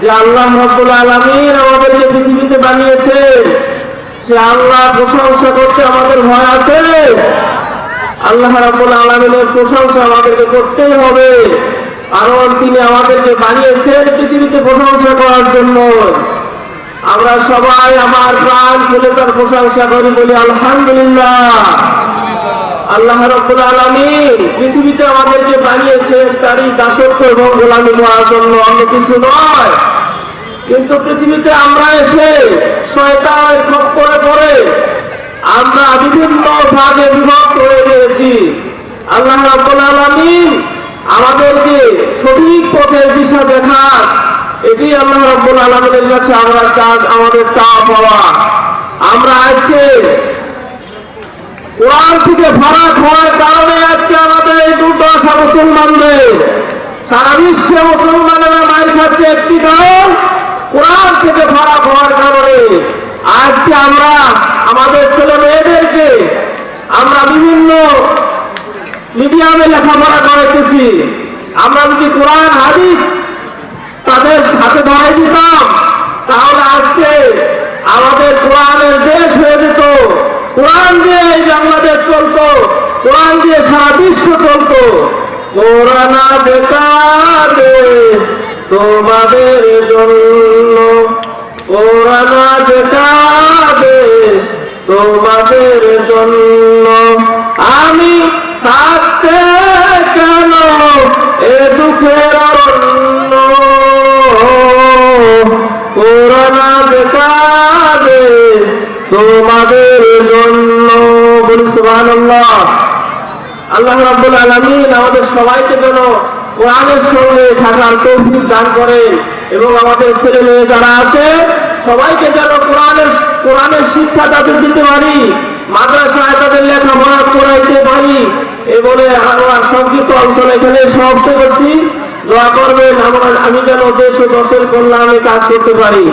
যে আল্লাহ রাব্বুল আলামিন আমাদেরকে পৃথিবীতে বানিয়েছেন, সে আল্লাহ প্রশংসা করতে আমাদের ভয় আছে? আল্লাহ রাব্বুল আলামিনের প্রশংসা আমাদেরকে করতেই হবে, কারণ তিনি আমাদেরকে বানিয়েছেন পৃথিবীতে প্রশংসা করার জন্য। আমরা সবাই আমার প্রাণ খুলে তার প্রশংসা করি, বলি আলহামদুলিল্লাহ। আল্লাহ রাব্বুল আলামিন পৃথিবীতে আমাদেরকে বানিয়েছেন তারই দাসত্ব এবং গোলামি করার জন্য, অন্য কিছু নয়। কিন্তু পৃথিবীতে আমরা এসে শয়তানের খপ্পরে পড়ে আমরা বিভিন্ন ভাগে বিভক্ত হয়ে গিয়েছি। আল্লাহ রাব্বুল আলামিন আমাদেরকে সঠিক পথের দিশা দেখান, এটি আল্লাহ রাব্বুল আলামিনের কাছে আমাদের চাওয়া পাওয়া। আমরা আজকে কোরআন থেকে ফারাক হওয়ার কারণে আজকে আমাদের এই দুর্দশা মুসলমানদের, সারা বিশ্বে মুসলমানেরা মার খাচ্ছে একটি কারণ, কোরআন থেকে ফারাক হওয়ার কারণে। আজকে আমরা আমাদের ছেলে মেয়েদেরকে আমরা বিভিন্ন মিডিয়ামে লেখাপড়া করাইতেছি। আমরা যদি কোরআন হাদিস তাদের সাথে ধরাই দিতাম, তাহলে আজকে আমাদের কোরআনের দেশ হয়ে যেত। কোরআন দিয়ে এই বাংলাদেশ চলতো, কোরআন দিয়ে সারা বিশ্ব চলতো। কোরআন দেখাবে তোমাদের জন্য, কোরআন দেখাবে তোমাদের জন্য, আমি থাকতে কেন এ দুঃখের অরণ্য, কোরআন দেখাবে তোমাদের জন্য। বলি সুবহানাল্লাহ। আল্লাহ রাব্বুল আলামিন আমাদের সবাইকে যেন কোরআনের সঙ্গে থাকার তৌফিক দান করেন, এবং আমাদের ছেলে মেয়ে যারা আছে সবাইকে যেন কোরআনের শিক্ষা তাদের দিতে পারি, মাদ্রাসায় তাদের লেখাপড়া করাইতে পারি। এই বলে আমরা সংক্ষিপ্ত অঞ্চল এখানে সমাপ্ত করছি। দোয়া করবেন আমি যেন দেশ ও দশের কল্যাণে কাজ করতে পারি।